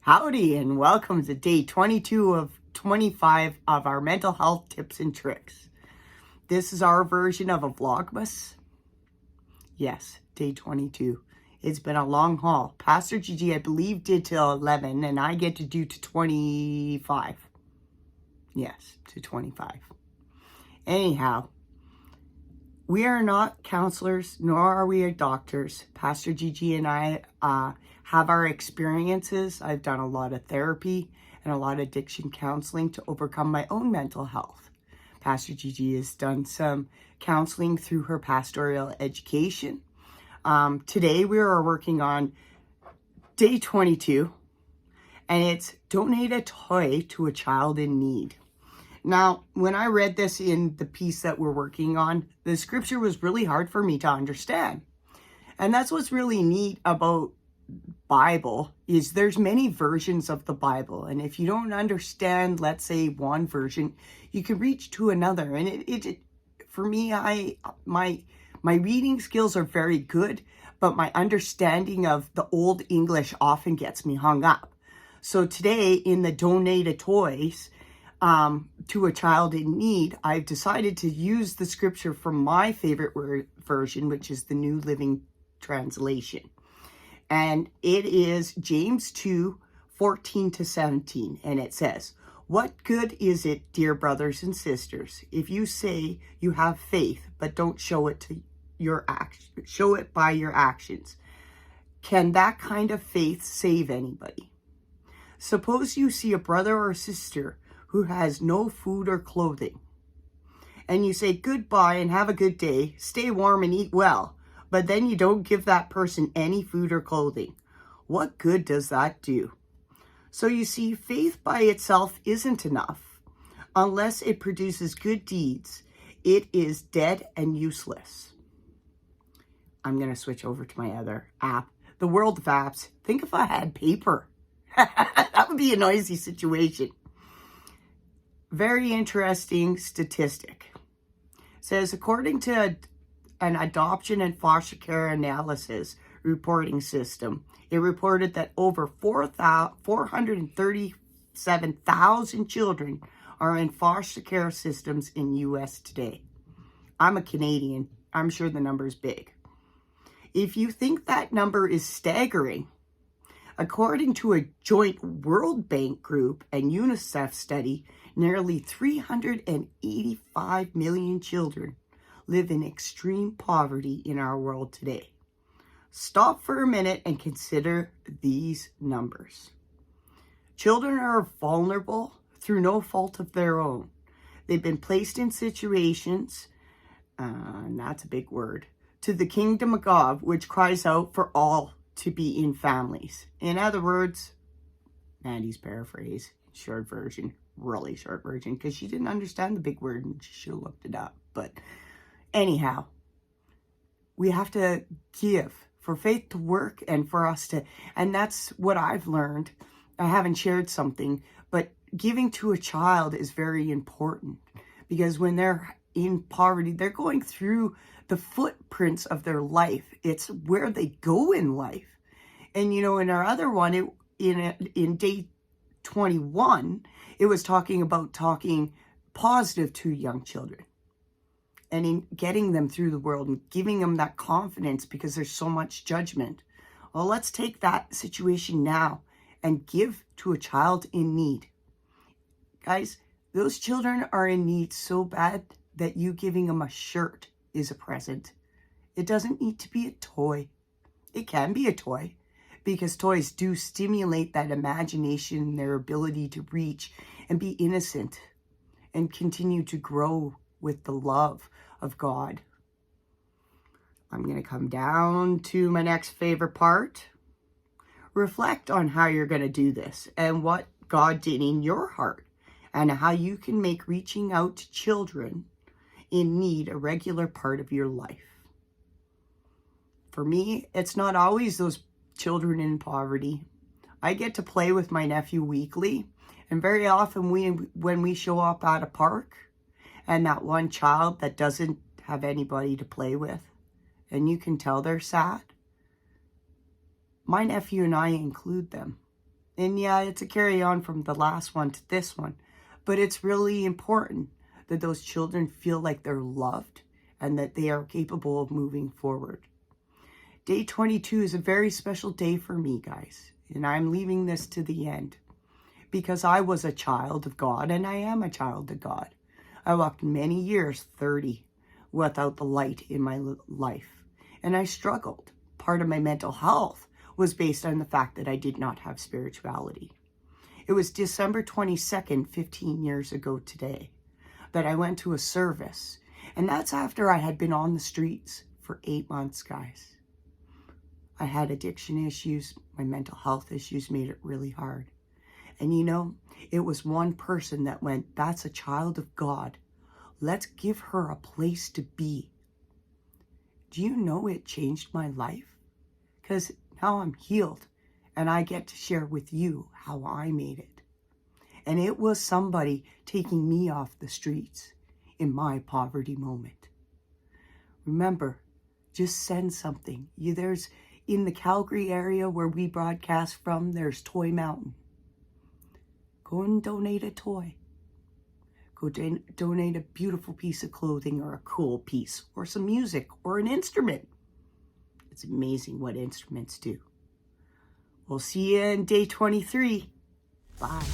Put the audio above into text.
Howdy and welcome to day 22 of 25 of our mental health tips and tricks. This is our version of a Vlogmas. Yes, day 22. It's been a long haul. Pastor Gigi, I believe, did till 11 and I get to do to 25. Yes, to 25. Anyhow, we are not counselors, nor are we doctors. Pastor Gigi and I have our experiences. I've done a lot of therapy and a lot of addiction counseling to overcome my own mental health. Pastor Gigi has done some counseling through her pastoral education. Today we are working on day 22, and it's donate a toy to a child in need. Now, when I read this in the piece that we're working on, the scripture was really hard for me to understand. And that's what's really neat about Bible is there's many versions of the Bible. And if you don't understand, let's say, one version, you can reach to another. And it for me, my reading skills are very good, but my understanding of the Old English often gets me hung up. So today in the donate a toys, to a child in need, I've decided to use the scripture from my favorite version, which is the New Living Translation. And it is James 2:14-17. And it says, "What good is it, dear brothers and sisters, if you say you have faith, but don't show it by your actions? Can that kind of faith save anybody? Suppose you see a brother or sister who has no food or clothing, and you say goodbye and have a good day, stay warm and eat well, but then you don't give that person any food or clothing. What good does that do?" So you see, faith by itself isn't enough. Unless it produces good deeds, it is dead and useless. I'm going to switch over to my other app, the world of apps. Think if I had paper. That would be a noisy situation. Very interesting statistic. It says, according to an adoption and foster care analysis reporting system, it reported that over 437,000 children are in foster care systems in U.S. today. I'm a Canadian. I'm sure the number is big. If you think that number is staggering, according to a joint World Bank group and UNICEF study, nearly 385 million children live in extreme poverty in our world today. Stop for a minute and consider these numbers. Children are vulnerable through no fault of their own. They've been placed in situations, and that's a big word, to the kingdom of God, which cries out for all to be in families. In other words, Mandy's paraphrase, short version, really short version, because she didn't understand the big word and she should have looked it up. But anyhow, we have to give for faith to work and for us to, and that's what I've learned. I haven't shared something, but giving to a child is very important because when they're in poverty, they're going through the footprints of their life. It's where they go in life. And you know, in our other one, in day 21, it was talking positive to young children and in getting them through the world and giving them that confidence because there's so much judgment. Well, let's take that situation now and give to a child in need. Guys, those children are in need so bad that you giving them a shirt is a present. It doesn't need to be a toy. It can be a toy because toys do stimulate that imagination and their ability to reach and be innocent and continue to grow with the love of God. I'm going to come down to my next favorite part. Reflect on how you're going to do this and what God did in your heart and how you can make reaching out to children in need a regular part of your life. For me, it's not always those children in poverty. I get to play with my nephew weekly, and very often when we show up at a park and that one child that doesn't have anybody to play with, and you can tell they're sad, my nephew and I include them. And yeah, it's a carry on from the last one to this one. But it's really important that those children feel like they're loved and that they are capable of moving forward. Day 22 is a very special day for me, guys. And I'm leaving this to the end because I was a child of God, and I am a child of God. I walked many years, 30, without the light in my life. And I struggled. Part of my mental health was based on the fact that I did not have spirituality. It was December 22nd, 15 years ago today, that I went to a service. And that's after I had been on the streets for 8 months, guys. I had addiction issues. My mental health issues made it really hard. And you know, it was one person that went, "That's a child of God. Let's give her a place to be." Do you know it changed my life? Because now I'm healed and I get to share with you how I made it. And it was somebody taking me off the streets in my poverty moment. Remember, just send something. There's in the Calgary area where we broadcast from, there's Toy Mountain. Go and donate a toy. Go donate a beautiful piece of clothing or a cool piece or some music or an instrument. It's amazing what instruments do. We'll see you in day 23. Bye.